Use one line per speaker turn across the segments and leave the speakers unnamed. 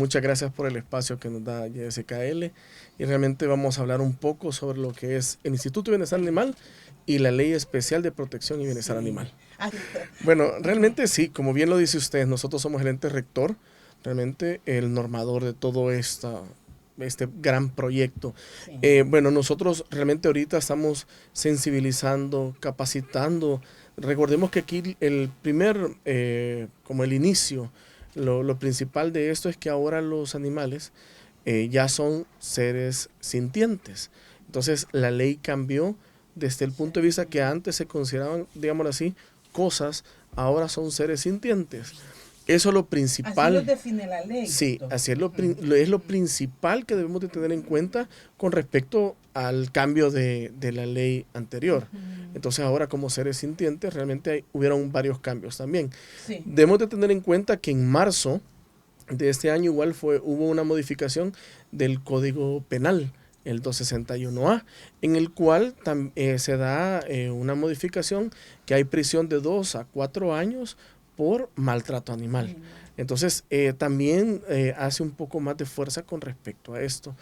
Muchas gracias por el espacio que nos da YSKL y realmente vamos a hablar un poco sobre lo que es el Instituto de Bienestar Animal y la Ley Especial de Protección y Bienestar Animal. Bueno, realmente sí, como bien lo dice usted, nosotros somos el ente rector, realmente el normador de todo este gran proyecto. Bueno, nosotros realmente ahorita estamos sensibilizando, capacitando. Recordemos que aquí como el inicio, lo principal de esto es que ahora los animales ya son seres sintientes. Entonces la ley cambió desde el punto de vista que antes se consideraban, digámoslo así, cosas, ahora son seres sintientes. Eso es lo principal.
Así lo define la ley.
Sí, así es lo principal que debemos de tener en cuenta con respecto al cambio de la ley anterior. Entonces ahora como seres sintientes realmente hubieron varios cambios también.
Sí.
Debemos de tener en cuenta que en marzo de este año igual hubo una modificación del Código Penal, el 261A, en el cual se da una modificación que hay prisión de 2 a 4 años por maltrato animal. Entonces, también hace un poco más de fuerza con respecto a esto.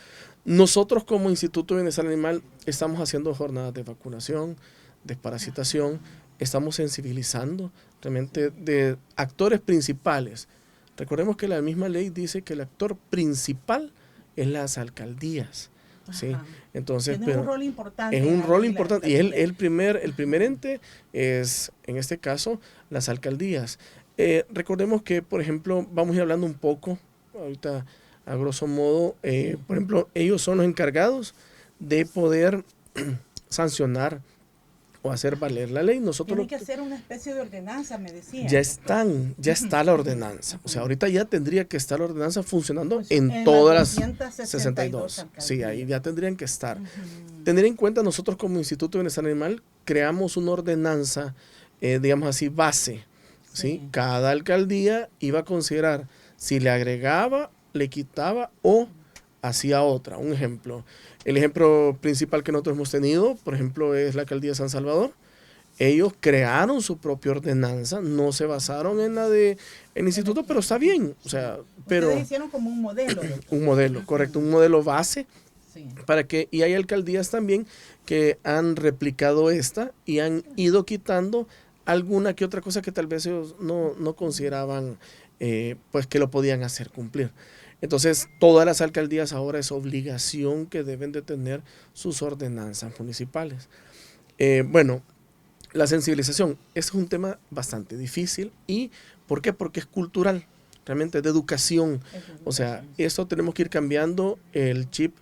Nosotros como Instituto de Bienestar Animal estamos haciendo jornadas de vacunación, desparasitación, estamos sensibilizando realmente de actores principales. Recordemos que la misma ley dice que el actor principal es las alcaldías. ¿Sí? Entonces,
tiene un rol importante.
Es un rol importante y el primer ente es, en este caso, las alcaldías. Recordemos que, por ejemplo, vamos a ir hablando un poco, ahorita a grosso modo, por ejemplo, ellos son los encargados de poder sancionar o hacer valer la ley. Nosotros
tienen que hacer una especie de ordenanza, me decía.
Ya está la ordenanza. O sea, ahorita ya tendría que estar la ordenanza funcionando
pues
en todas las 62. Sí, ahí ya tendrían que estar. Tener en cuenta, nosotros como Instituto de Bienestar Animal creamos una ordenanza, digamos así, base. ¿Sí? Cada alcaldía iba a considerar si le agregaba, le quitaba o hacía otra. Un ejemplo. El ejemplo principal que nosotros hemos tenido, por ejemplo, es la alcaldía de San Salvador. Ellos crearon su propia ordenanza, no se basaron en la del instituto, pero está bien. O sea, pero
ustedes hicieron como un modelo.
Un modelo, correcto, un modelo base. Sí. Y hay alcaldías también que han replicado esta y han ido quitando alguna que otra cosa que tal vez ellos no consideraban pues que lo podían hacer cumplir. Entonces, todas las alcaldías ahora es obligación que deben de tener sus ordenanzas municipales. Bueno, la sensibilización es un tema bastante difícil. ¿Y por qué? Porque es cultural, realmente de educación. O sea, esto tenemos que ir cambiando el chip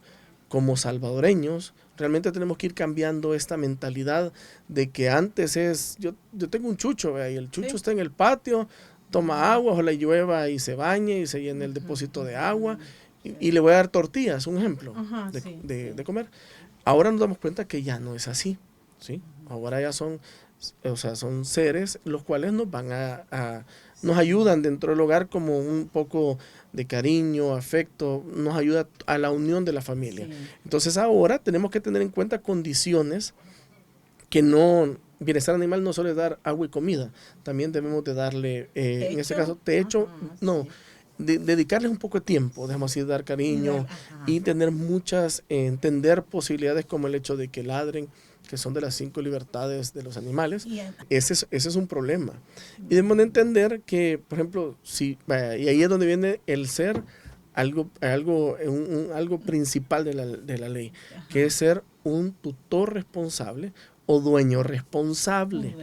como salvadoreños. Realmente tenemos que ir cambiando esta mentalidad de que antes yo tengo un chucho, ¿vea? Y el chucho está en el patio, toma agua, ojalá llueva y se bañe y se llene el depósito de agua y le voy a dar tortillas, un ejemplo de comer. Ahora nos damos cuenta que ya no es así, ¿sí? Ahora ya son seres los cuales nos ayudan dentro del hogar como un poco de cariño, afecto, nos ayuda a la unión de la familia. Sí. Entonces ahora tenemos que tener en cuenta condiciones que bienestar animal no suele dar agua y comida, también debemos de darle, en este caso, techo, dedicarles un poco de tiempo, dejamos así, dar cariño y tener entender posibilidades como el hecho de que ladren, que son de las 5 libertades de los animales. Ese es un problema. Y debemos de entender que, por ejemplo, y ahí es donde viene el ser algo principal de la ley, que es ser un tutor responsable o dueño responsable.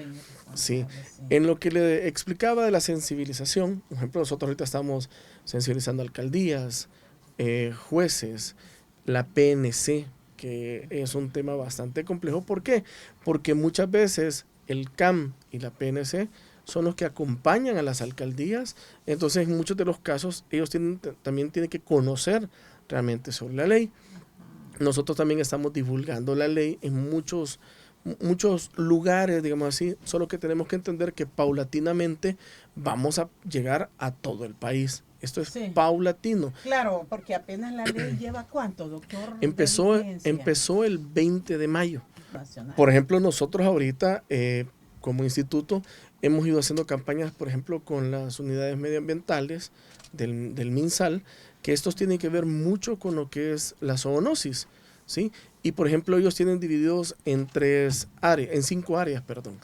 Sí. En lo que le explicaba de la sensibilización, por ejemplo, nosotros ahorita estamos sensibilizando alcaldías, jueces, la PNC, que es un tema bastante complejo. ¿Por qué? Porque muchas veces el CAM y la PNC son los que acompañan a las alcaldías. Entonces, en muchos de los casos, ellos también tienen que conocer realmente sobre la ley. Nosotros también estamos divulgando la ley en muchos lugares, digamos así, solo que tenemos que entender que paulatinamente vamos a llegar a todo el país. Esto es paulatino.
Claro, porque apenas la ley lleva ¿cuánto, doctor?
Empezó el 20 de mayo. Por ejemplo, nosotros ahorita, como instituto, hemos ido haciendo campañas, por ejemplo, con las unidades medioambientales del MinSal, que estos tienen que ver mucho con lo que es la zoonosis, ¿sí? Y por ejemplo, ellos tienen divididos en 5 áreas, perdón.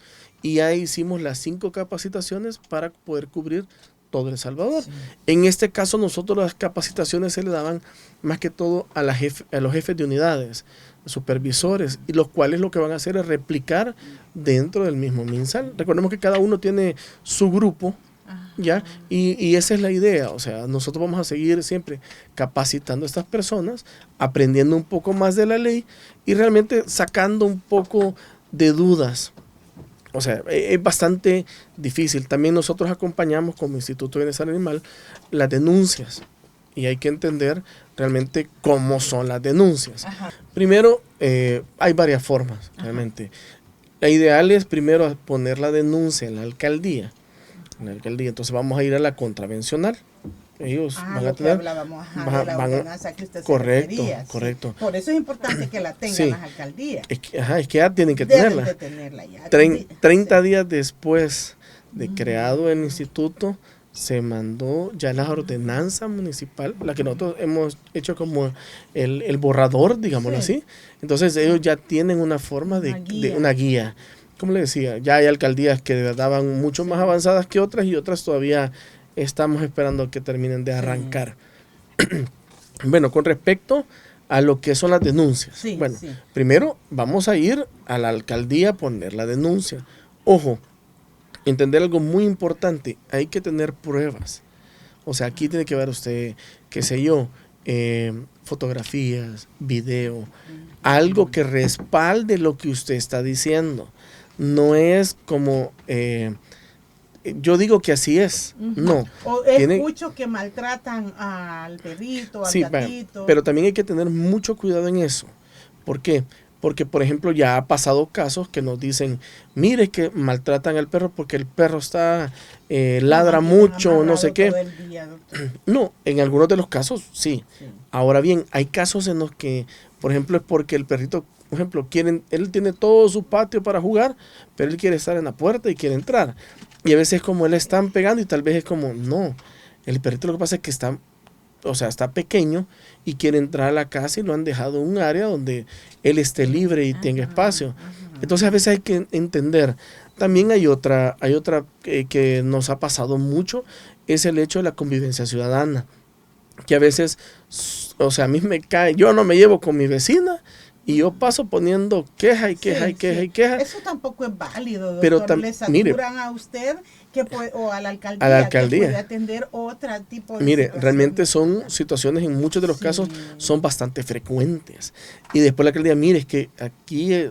Y ahí hicimos las 5 capacitaciones para poder cubrir todo El Salvador. Sí. En este caso, nosotros las capacitaciones se le daban más que todo a los jefes de unidades, supervisores, y los cuales lo que van a hacer es replicar dentro del mismo MinSal. Recordemos que cada uno tiene su grupo, ¿ya? Y esa es la idea, o sea, nosotros vamos a seguir siempre capacitando a estas personas, aprendiendo un poco más de la ley y realmente sacando un poco de dudas. O sea, es bastante difícil. También nosotros acompañamos como Instituto de Bienestar Animal las denuncias y hay que entender realmente cómo son las denuncias. Ajá. Primero, hay varias formas, realmente. La ideal es primero poner la denuncia en la alcaldía. Entonces vamos a ir a la contravencional. Ellos van a tener correcto.
Por eso es importante que la tengan las alcaldías.
Es que ya tienen que tenerla. 30 días después de creado el instituto, se mandó ya la ordenanza municipal, la que nosotros hemos hecho como el borrador, digámoslo así. Entonces ellos ya tienen una forma de una guía. Como le decía, ya hay alcaldías que de verdad van mucho más avanzadas que otras y otras todavía estamos esperando que terminen de arrancar. Bueno, con respecto a lo que son las denuncias. Primero vamos a ir a la alcaldía a poner la denuncia. Ojo, entender algo muy importante, hay que tener pruebas. O sea, aquí tiene que ver usted, qué sé yo, fotografías, video, algo que respalde lo que usted está diciendo. No es como, yo digo que así es, no.
O escucho que maltratan al perrito, al gatito.
Pero también hay que tener mucho cuidado en eso. ¿Por qué? Porque, por ejemplo, ya ha pasado casos que nos dicen, mire que maltratan al perro porque el perro ladra mucho, no sé qué. No, en algunos de los casos sí. Ahora bien, hay casos en los que, por ejemplo, es porque el perrito, por ejemplo, él tiene todo su patio para jugar, pero él quiere estar en la puerta y quiere entrar. Y a veces como él están pegando y tal vez es como, no, el perrito lo que pasa es que está pequeño y quiere entrar a la casa y lo han dejado en un área donde él esté libre y tenga espacio. Entonces a veces hay que entender. También hay otra que nos ha pasado mucho, es el hecho de la convivencia ciudadana. Que a veces, o sea, a mí me cae, yo no me llevo con mi vecina y yo paso poniendo queja y queja y queja y queja.
Eso tampoco es válido, doctor. Pero le saturan a usted o a la alcaldía, que puede atender otro tipo de
situaciones. Realmente son situaciones, en muchos de los casos, son bastante frecuentes. Y después la alcaldía, mire, es que aquí,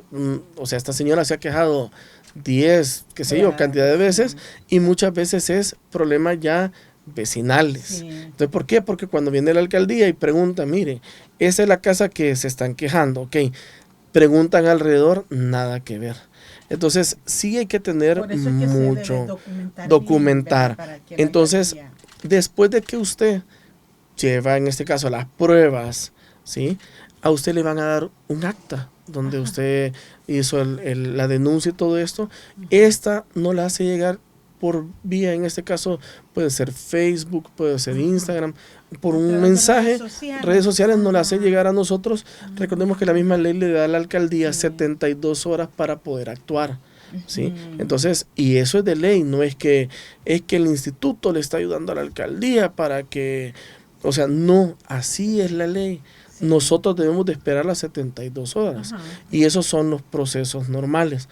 o sea, esta señora se ha quejado 10, qué sé yo, cantidad de veces, y muchas veces es problema ya vecinales. Entonces, ¿por qué? Porque cuando viene la alcaldía y pregunta, mire, esa es la casa que se están quejando, ok, preguntan alrededor, nada que ver. Entonces, sí hay que tener mucho, documentar. Entonces, después de que usted lleva, en este caso, las pruebas, ¿sí? A usted le van a dar un acta donde usted hizo la denuncia y todo esto. Esta no la hace llegar por vía, en este caso puede ser Facebook, puede ser Instagram, por un mensaje, redes sociales no la hace llegar a nosotros. Recordemos que la misma ley le da a la alcaldía 72 horas para poder actuar, ¿sí? Entonces, y eso es de ley, no es que el instituto le está ayudando a la alcaldía para que, o sea, no, así es la ley. Nosotros debemos de esperar las 72 horas y esos son los procesos normales.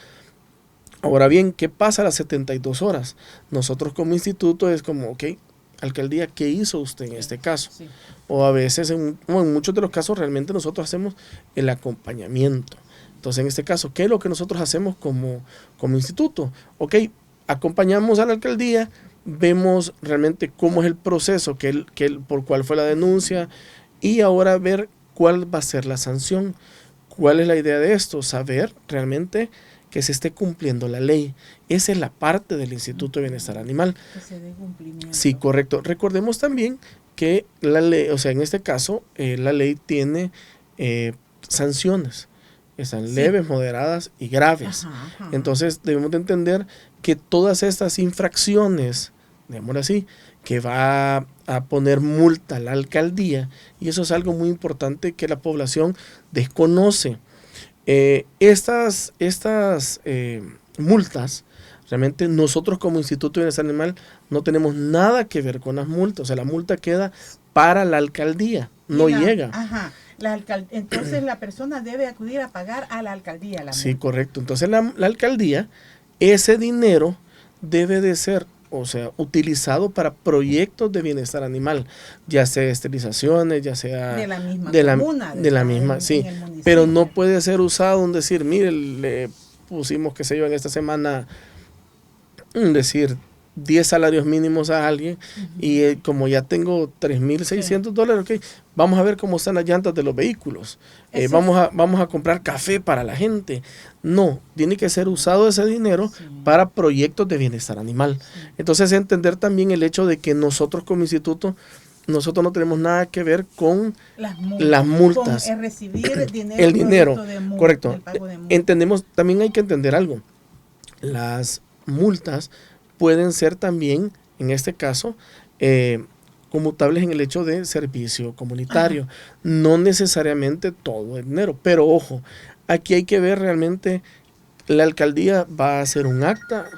Ahora bien, ¿qué pasa a las 72 horas? Nosotros como instituto es como, ok, alcaldía, ¿qué hizo usted en este caso? O a veces, en muchos de los casos, realmente nosotros hacemos el acompañamiento. Entonces, en este caso, ¿qué es lo que nosotros hacemos como instituto? Ok, acompañamos a la alcaldía, vemos realmente cómo es el proceso, por cuál fue la denuncia, y ahora ver cuál va a ser la sanción. ¿Cuál es la idea de esto? Saber realmente que se esté cumpliendo la ley. Esa es la parte del Instituto de Bienestar Animal.
Que se dé cumplimiento.
Sí, correcto. Recordemos también que la ley, o sea, en este caso, la ley tiene sanciones. Están leves, moderadas y graves. Entonces, debemos de entender que todas estas infracciones, digámoslo así, que va a poner multa a la alcaldía, y eso es algo muy importante que la población desconoce. Estas multas, realmente nosotros como Instituto de Bienestar Animal no tenemos nada que ver con las multas. O sea, la multa queda para la alcaldía, no llega.
Ajá. Entonces la persona debe acudir a pagar a la alcaldía la multa.
Sí, correcto. Entonces la alcaldía, ese dinero debe de ser, o sea, utilizado para proyectos de bienestar animal, ya sea esterilizaciones, ya sea
de la misma
comuna, de la misma, sí, pero no puede ser usado en decir, mire, le pusimos, qué sé yo, en esta semana, decir 10 salarios mínimos a alguien, y como ya tengo $3,600, okay, vamos a ver cómo están las llantas de los vehículos, vamos a comprar café para la gente. No, tiene que ser usado ese dinero para proyectos de bienestar animal. Entonces, entender también el hecho de que nosotros como instituto, nosotros no tenemos nada que ver con las multas.
Con recibir dinero.
El dinero, correcto.
El pago de multa.
Entendemos, también hay que entender algo. Las multas pueden ser también, en este caso, conmutables en el hecho de servicio comunitario. Ajá. No necesariamente todo el dinero, pero ojo, aquí hay que ver realmente, la alcaldía va a hacer un acta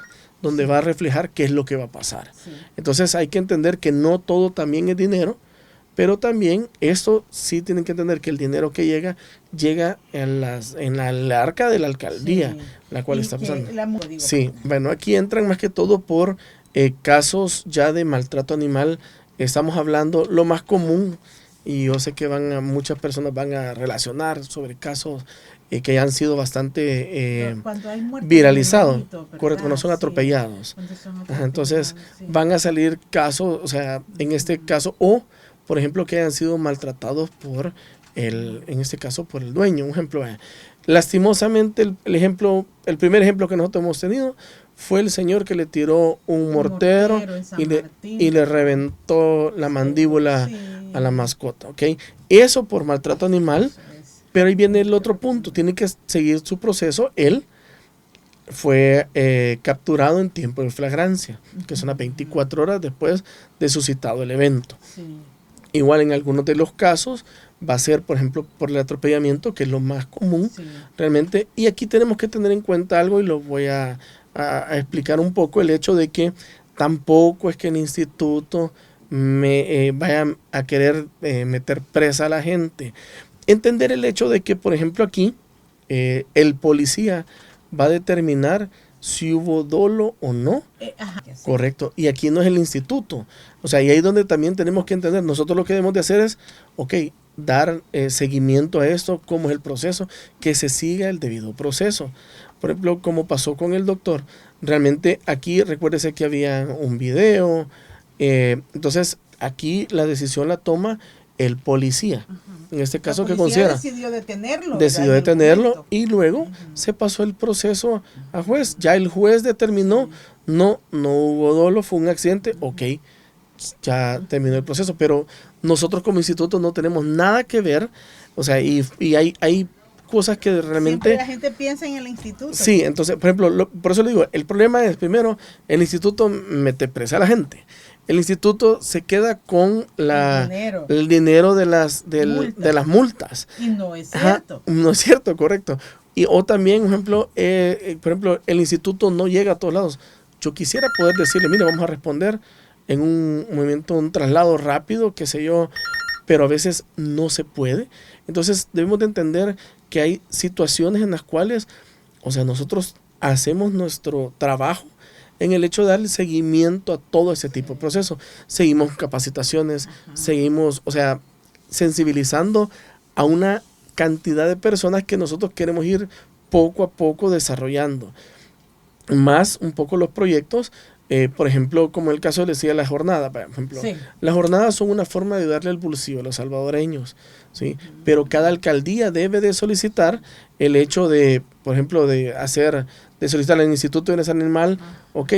donde va a reflejar qué es lo que va a pasar. Sí. Entonces hay que entender que no todo también es dinero, pero también esto sí tienen que entender que el dinero que llega en la arca de la alcaldía, la cual está pasando. Sí, bueno, aquí entran más que todo por casos ya de maltrato animal. Estamos hablando lo más común, y yo sé que muchas personas van a relacionar sobre casos que han sido bastante viralizados, correcto, cuando son atropellados. Ajá, entonces van a salir casos, o sea, en este caso, o por ejemplo que hayan sido maltratados en este caso por el dueño. Un ejemplo, lastimosamente el primer ejemplo que nosotros hemos tenido fue el señor que le tiró un mortero y le reventó la mandíbula a la mascota, ¿ok? Eso por maltrato animal, pero ahí viene el otro punto, tiene que seguir su proceso. Él fue capturado en tiempo de flagrancia, que son las 24 horas después de suscitado el evento. Sí. Igual en algunos de los casos va a ser, por ejemplo, por el atropellamiento, que es lo más común realmente. Y aquí tenemos que tener en cuenta algo, y lo voy a explicar un poco, el hecho de que tampoco es que el instituto vaya a querer meter presa a la gente. Entender el hecho de que, por ejemplo, aquí el policía va a determinar si hubo dolo o no. Correcto. Y aquí no es el instituto. O sea, y ahí es donde también tenemos que entender. Nosotros lo que debemos de hacer es, dar seguimiento a esto, cómo es el proceso, que se siga el debido proceso. Por ejemplo, como pasó con el doctor, realmente aquí recuérdese que había un video, entonces aquí la decisión la toma el policía. En este caso, ¿qué considera?
Decidió detenerlo.
Decidió detenerlo, y luego se pasó el proceso a juez. Ya el juez determinó, no hubo dolo, fue un accidente, ya terminó el proceso, pero nosotros como instituto no tenemos nada que ver, o sea, y hay cosas que realmente...
Siempre la gente piensa en el instituto.
Sí, entonces, por ejemplo, por eso le digo, el problema es, primero, el instituto mete presa a la gente. El instituto se queda con el dinero de las multas.
Y no es cierto.
No es cierto, correcto. O también, por ejemplo, el instituto no llega a todos lados. Yo quisiera poder decirle, mira, vamos a responder en un movimiento, un traslado rápido, qué sé yo, pero a veces no se puede. Entonces debemos de entender que hay situaciones en las cuales, o sea, nosotros hacemos nuestro trabajo en el hecho de darle seguimiento a todo ese tipo de proceso. Seguimos capacitaciones, seguimos, o sea, sensibilizando a una cantidad de personas que nosotros queremos ir poco a poco desarrollando. Más un poco los proyectos, por ejemplo, como el caso decía la jornada, por ejemplo. Las jornadas son una forma de ayudarle al bolsillo a los salvadoreños, ¿sí? Pero cada alcaldía debe de solicitar el hecho de, por ejemplo, de solicitar al Instituto de Bienestar Animal,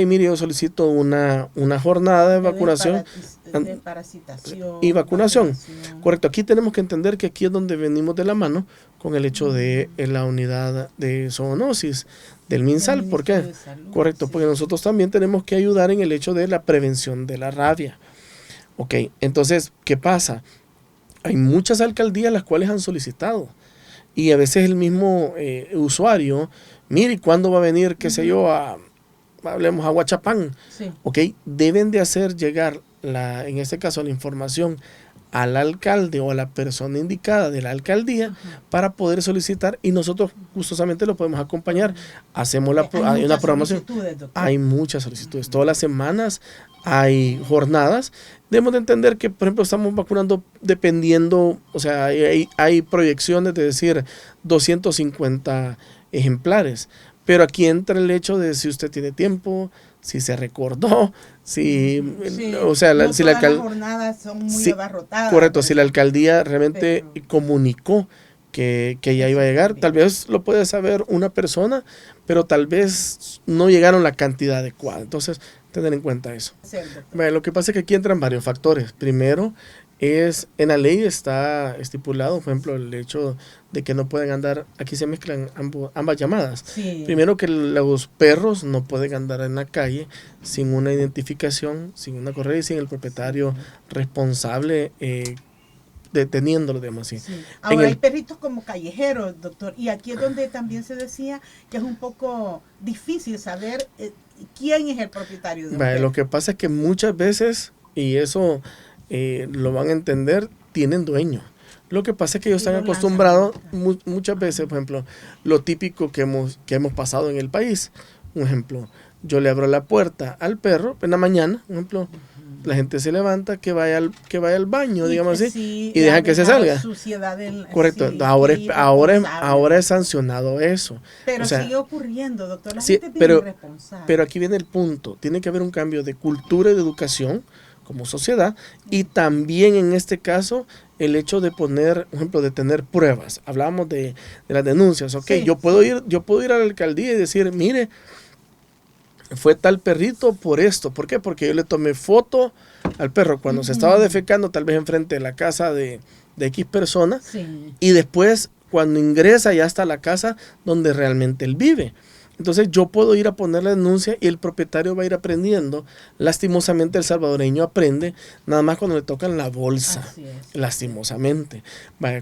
mire, yo solicito una jornada de vacunación
de parasitación
y vacunación. Correcto, aquí tenemos que entender que aquí es donde venimos de la mano con el hecho de la unidad de zoonosis del MinSal. ¿Por qué? Correcto, porque nosotros también tenemos que ayudar en el hecho de la prevención de la rabia. Ok, entonces, ¿qué pasa? Hay muchas alcaldías las cuales han solicitado. Y a veces el mismo usuario, mire, ¿cuándo va a venir, qué sé yo, hablemos a Huachapán? Sí. Ok, deben de hacer llegar, en este caso, la información al alcalde o a la persona indicada de la alcaldía para poder solicitar, y nosotros gustosamente lo podemos acompañar. Hacemos hay una programación. Hay muchas solicitudes. Todas las semanas hay jornadas. Debemos de entender que, por ejemplo, estamos vacunando dependiendo, o sea, hay proyecciones de decir 250 ejemplares. Pero aquí entra el hecho de si usted tiene tiempo, si se recordó, si,
sí, o sea, no si las jornadas son muy abarrotadas.
Correcto, ¿verdad? Si la alcaldía realmente comunicó que ya iba a llegar, tal vez lo puede saber una persona, pero tal vez no llegaron la cantidad adecuada. Entonces, tener en cuenta eso. Lo que pasa es que aquí entran varios factores. Primero, en la ley está estipulado, por ejemplo, el hecho de que no pueden andar, aquí se mezclan ambas llamadas. Sí. Primero, que los perros no pueden andar en la calle sin una identificación, sin una correa y sin el propietario responsable deteniéndolo, digamos así.
Sí. Ahora hay perritos como callejeros, doctor, y aquí es donde también se decía que es un poco difícil saber quién es el propietario de un perro.
Lo que pasa es que muchas veces, y eso lo van a entender, tienen dueño. Lo que pasa es que ellos están acostumbrados muchas veces, por ejemplo, lo típico que hemos pasado en el país. Un ejemplo, yo le abro la puerta al perro en la mañana, un ejemplo, la gente se levanta, que vaya al baño, digamos así,
sí,
y dejan que se salga. Correcto,
sí,
ahora es sancionado eso.
Pero sigue ocurriendo, doctor, la gente es bien irresponsable.
Pero aquí viene el punto, tiene que haber un cambio de cultura y de educación como sociedad, y también en este caso el hecho de poner, por ejemplo, de tener pruebas. Hablábamos de las denuncias, ok, sí, yo puedo ir a la alcaldía y decir, mire, fue tal perrito por esto. ¿Por qué? Porque yo le tomé foto al perro cuando se estaba defecando, tal vez enfrente de la casa de X persona, sí, y después cuando ingresa ya está la casa donde realmente él vive. Entonces yo puedo ir a poner la denuncia y el propietario va a ir aprendiendo. Lastimosamente el salvadoreño aprende nada más cuando le tocan la bolsa. Lastimosamente.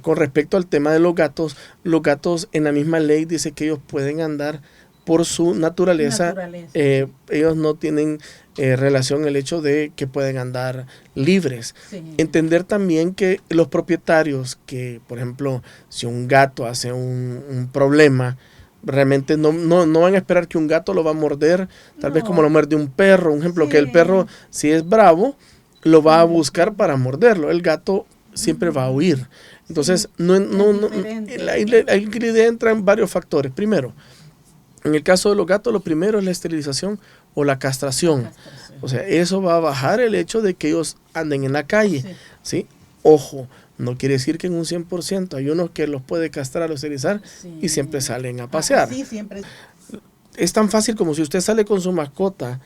Con respecto al tema de los gatos en la misma ley dice que ellos pueden andar por su naturaleza. Ellos no tienen relación el hecho de que pueden andar libres. Sí. Entender también que los propietarios que, por ejemplo, si un gato hace un problema, realmente no van a esperar que un gato lo va a morder, tal vez como lo muerde un perro. Un ejemplo, sí, que el perro, si es bravo, lo va a buscar para morderlo. El gato siempre va a huir. Entonces, la idea entra en varios factores. Primero, en el caso de los gatos, lo primero es la esterilización o la castración. O sea, eso va a bajar el hecho de que ellos anden en la calle. ¿Sí? Ojo, no quiere decir que en un 100%, hay unos que los puede castrar o esterilizar, sí, y siempre salen a pasear.
Sí, siempre.
Es tan fácil como si usted sale con su mascota,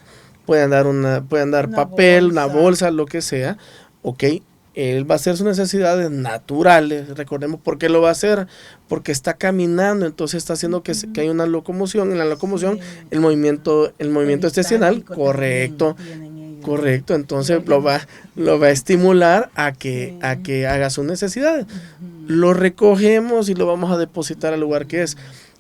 puede andar papel, una bolsa, lo que sea, ok. Él va a hacer sus necesidades naturales. Recordemos por qué lo va a hacer, porque está caminando, entonces está haciendo que hay una locomoción. En la locomoción, sí, el movimiento estacional, correcto. Correcto, entonces lo va a estimular a que haga sus necesidades. Lo recogemos y lo vamos a depositar al lugar que es.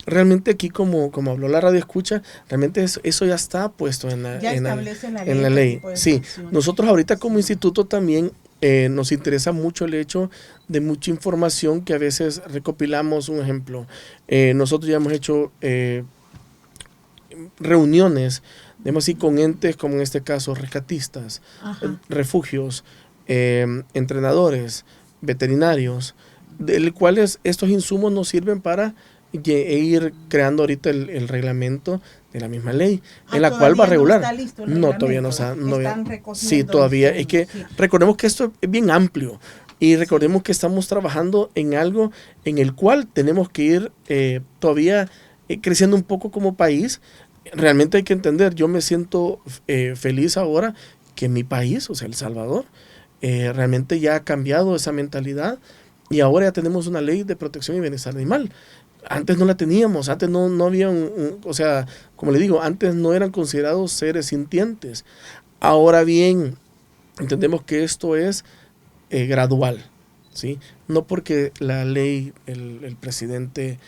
Realmente aquí, como habló la radio escucha, realmente eso ya está puesto en la ley. Sí, nosotros ahorita como instituto también nos interesa mucho el hecho de mucha información que a veces recopilamos. Un ejemplo, nosotros ya hemos hecho reuniones, digamos así, con entes como en este caso rescatistas, refugios, entrenadores, veterinarios, de cuales estos insumos nos sirven para ir creando ahorita el reglamento de la misma ley, en la cual va a regular.
No está listo
todavía no está. Sí, todavía. Es que
sí,
recordemos que esto es bien amplio y recordemos que estamos trabajando en algo en el cual tenemos que ir todavía creciendo un poco como país. Realmente hay que entender, yo me siento feliz ahora que mi país, o sea, El Salvador, realmente ya ha cambiado esa mentalidad y ahora ya tenemos una ley de protección y bienestar animal. Antes no la teníamos, antes no había o sea, como le digo, antes no eran considerados seres sintientes. Ahora bien, entendemos que esto es gradual, ¿sí? No porque la ley, el presidente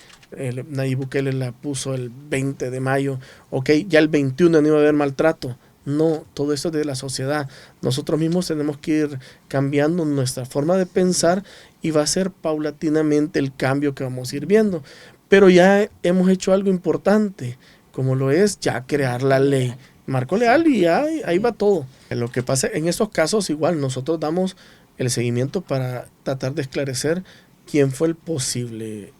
Nayib Bukele la puso el 20 de mayo, ok, ya el 21 no iba a haber maltrato. No, todo esto es de la sociedad. Nosotros mismos tenemos que ir cambiando nuestra forma de pensar y va a ser paulatinamente el cambio que vamos a ir viendo. Pero ya hemos hecho algo importante, como lo es ya crear la ley. Marco leal y ya ahí va todo. Lo que pasa en estos casos igual nosotros damos el seguimiento para tratar de esclarecer quién fue el posible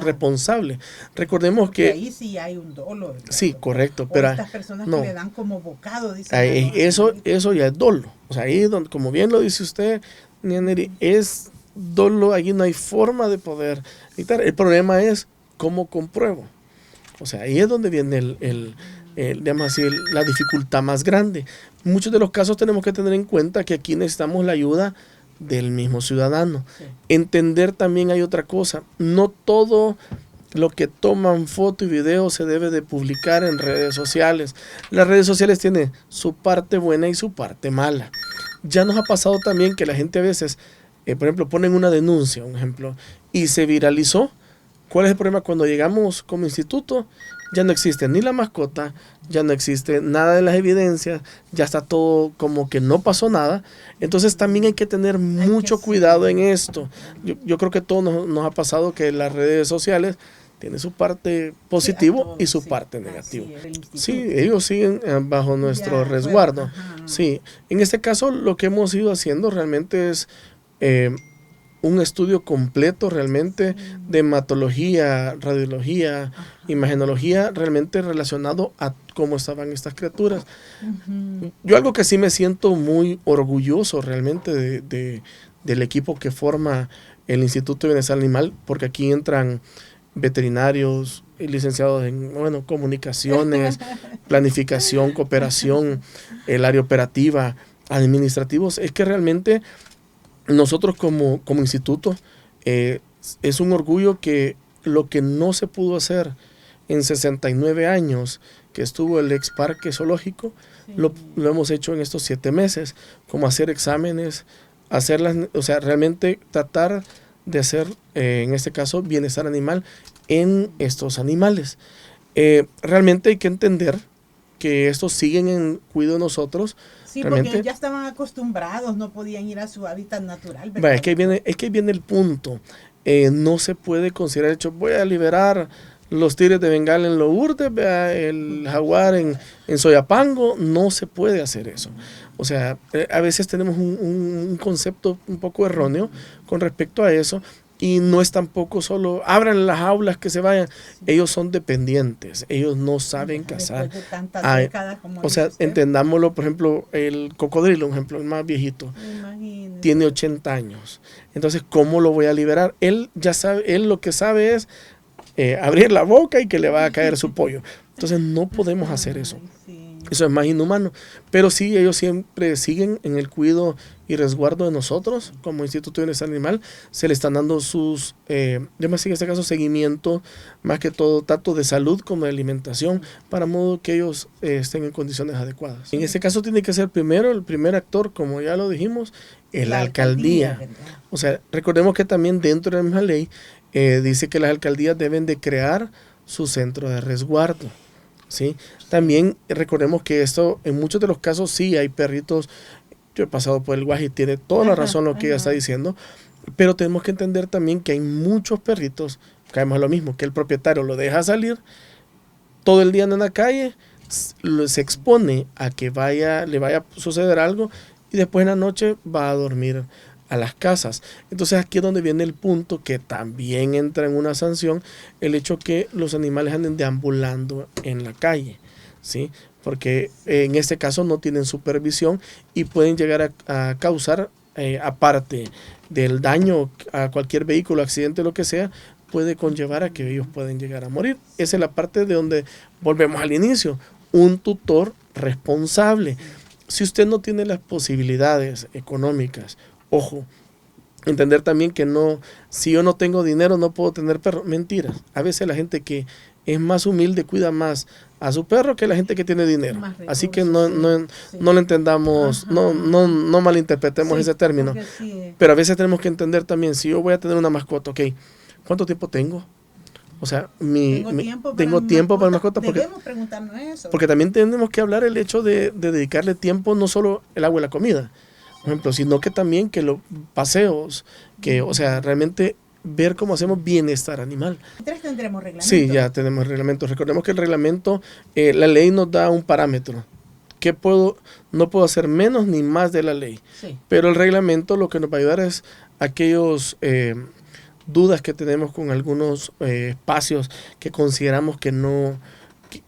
responsable. Recordemos que
ahí sí hay un dolo, ¿verdad?
Sí, correcto,
o
pero
estas personas que le dan como bocado, dicen,
eso ya es dolo. O sea, ahí donde, como bien lo dice usted, Neri, es dolo, ahí no hay forma de poder evitar. El problema es cómo compruebo. O sea, ahí es donde viene digamos así, la dificultad más grande. Muchos de los casos tenemos que tener en cuenta que aquí necesitamos la ayuda del mismo ciudadano. Sí. Entender también hay otra cosa, no todo lo que toman foto y video se debe de publicar en redes sociales. Las redes sociales tienen su parte buena y su parte mala. Ya nos ha pasado también que la gente a veces, por ejemplo, ponen una denuncia, un ejemplo, y se viralizó. ¿Cuál es el problema? Cuando llegamos como instituto, ya no existe ni la mascota, ya no existe nada de las evidencias, ya está todo como que no pasó nada. Entonces también hay que tener mucho cuidado en esto. Yo creo que todo nos ha pasado que las redes sociales tienen su parte positivo y su parte negativa. Sí, ellos siguen bajo nuestro resguardo. Sí, en este caso lo que hemos ido haciendo realmente es un estudio completo realmente de hematología, radiología, imagenología, realmente relacionado a cómo estaban estas criaturas. Yo algo que sí me siento muy orgulloso realmente del equipo que forma el Instituto de Bienestar Animal, porque aquí entran veterinarios, licenciados en comunicaciones, planificación, cooperación, el área operativa, administrativos. Es que realmente nosotros como instituto es un orgullo que lo que no se pudo hacer en 69 años que estuvo el ex parque zoológico, lo hemos hecho en estos 7 meses, como hacer exámenes, realmente tratar de hacer, en este caso, bienestar animal en estos animales. Realmente hay que entender que estos siguen en cuidado de nosotros.
Sí, porque ya estaban acostumbrados, no podían ir a su hábitat natural.
Es que viene el punto. No se puede considerar hecho, voy a liberar los tigres de Bengala en Lourdes, el jaguar en Soyapango. No se puede hacer eso. O sea, a veces tenemos un concepto un poco erróneo con respecto a eso. Y no es tampoco solo, abran las aulas que se vayan. Ellos son dependientes, ellos no saben cazar. O sea, entendámoslo, por ejemplo, el cocodrilo, un ejemplo, el más viejito, tiene 80 años. Entonces, ¿cómo lo voy a liberar? Él ya sabe, él lo que sabe es abrir la boca y que le va a caer su pollo. Entonces, no podemos hacer eso. Eso es más inhumano. Pero sí, ellos siempre siguen en el cuidado y resguardo de nosotros, como Instituto de Bienestar Animal. Se le están dando sus, en este caso, seguimiento, más que todo, tanto de salud como de alimentación, para modo que ellos estén en condiciones adecuadas. En este caso tiene que ser primero, el primer actor, como ya lo dijimos, la alcaldía. O sea, recordemos que también dentro de la misma ley dice que las alcaldías deben de crear su centro de resguardo. ¿Sí? También recordemos que esto, en muchos de los casos sí hay perritos. Yo he pasado por el Guaji, tiene toda la razón lo que ella está diciendo, pero tenemos que entender también que hay muchos perritos, caemos a lo mismo, que el propietario lo deja salir todo el día en la calle, se expone a que le vaya a suceder algo y después en la noche va a dormir a las casas. Entonces aquí es donde viene el punto que también entra en una sanción, el hecho que los animales anden deambulando en la calle, ¿sí? Porque en este caso no tienen supervisión y pueden llegar a causar, aparte del daño a cualquier vehículo, accidente, lo que sea, puede conllevar a que ellos pueden llegar a morir. Esa es la parte de donde volvemos al inicio, un tutor responsable. Si usted no tiene las posibilidades económicas, ojo, entender también que no, si yo no tengo dinero no puedo tener perro. Mentira. A veces la gente que es más humilde, cuida más a su perro que la gente que tiene dinero. Así que no lo entendamos, no malinterpretemos ese término. Pero a veces tenemos que entender también, si yo voy a tener una mascota, ok, ¿cuánto tiempo tengo? O sea, tengo tiempo para mascota.
Debemos preguntarnos eso.
Porque también tenemos que hablar el hecho de dedicarle tiempo, no solo el agua y la comida, por ejemplo, sino que también que los paseos, que, o sea, realmente ver cómo hacemos bienestar animal.
¿Entonces tendremos reglamentos?
Sí, ya tenemos reglamentos. Recordemos que el reglamento, la ley nos da un parámetro. Que no puedo hacer menos ni más de la ley. Sí. Pero el reglamento lo que nos va a ayudar es aquellos dudas que tenemos con algunos espacios que consideramos que no,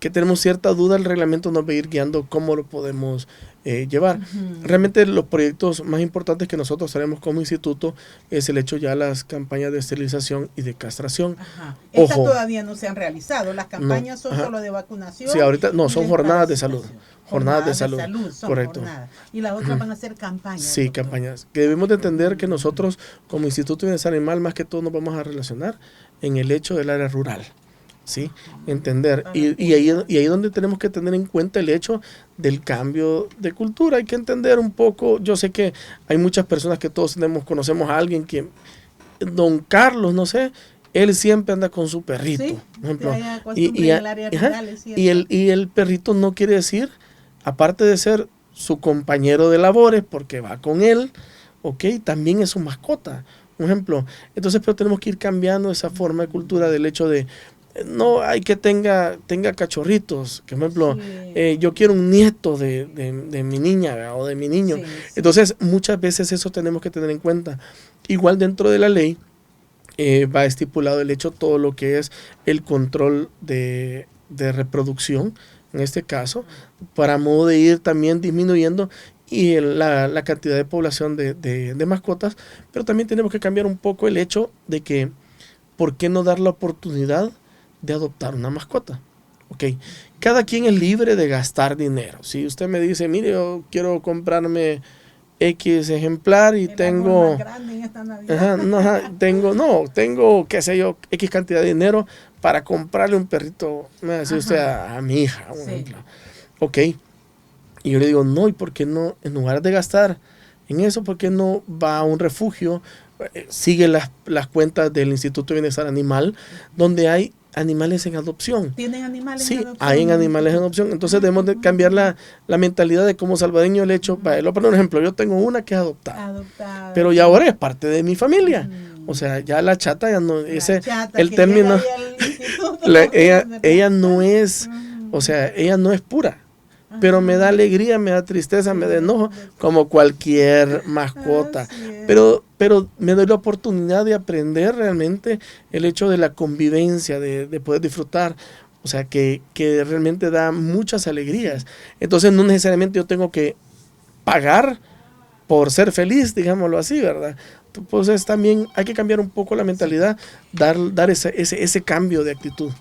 que tenemos cierta duda. El reglamento nos va a ir guiando cómo lo podemos llevar. Realmente los proyectos más importantes que nosotros tenemos como instituto es el hecho ya las campañas de esterilización y de castración.
Estas todavía no se han realizado, las campañas son solo de vacunación.
Sí, ahorita no, son jornadas de salud. Jornadas de salud, correcto.
Jornadas. Y las otras van a ser campañas.
Sí, doctor. Campañas. Que debemos de entender que nosotros como Instituto de Bienestar Animal más que todo nos vamos a relacionar en el hecho del área rural. ¿Sí? Entender. Y ahí es donde tenemos que tener en cuenta el hecho del cambio de cultura. Hay que entender un poco. Yo sé que hay muchas personas que todos conocemos a alguien que, don Carlos, no sé, él siempre anda con su perrito. Sí, por ejemplo, y el perrito no quiere decir, aparte de ser su compañero de labores, porque va con él, ok, también es su mascota. Un ejemplo. Entonces, pero tenemos que ir cambiando esa forma de cultura del hecho de no hay que tenga cachorritos, que por ejemplo, yo quiero un nieto de mi niña o de mi niño. Sí, sí. Entonces, muchas veces eso tenemos que tener en cuenta. Igual dentro de la ley va estipulado el hecho todo lo que es el control de reproducción, en este caso, para modo de ir también disminuyendo y la cantidad de población de mascotas, pero también tenemos que cambiar un poco el hecho de que, ¿por qué no dar la oportunidad de adoptar una mascota? Ok, cada quien es libre de gastar dinero. Si usted me dice, mire, yo quiero comprarme X ejemplar y tengo tengo, qué sé yo, X cantidad de dinero para comprarle un perrito, me va a decir usted a mi hija, por ejemplo. Ok, y yo le digo, no, ¿y por qué no, en lugar de gastar en eso, por qué no va a un refugio? Sigue las cuentas del Instituto de Bienestar Animal, donde hay animales en adopción.
¿Tienen animales
en adopción? Sí, hay animales en adopción. Entonces debemos de cambiar la mentalidad de como salvadoreño el hecho. Para poner un ejemplo, yo tengo una que es adoptada. Pero ya ahora es parte de mi familia. O sea, ya la chata ya no, el término, ella no es, o sea, ella no es pura. Pero me da alegría, me da tristeza, me da enojo, como cualquier mascota. Pero me doy la oportunidad de aprender realmente el hecho de la convivencia, de poder disfrutar. O sea, que realmente da muchas alegrías. Entonces no necesariamente yo tengo que pagar por ser feliz, digámoslo así, ¿verdad? Entonces también hay que cambiar un poco la mentalidad, dar ese cambio de actitud.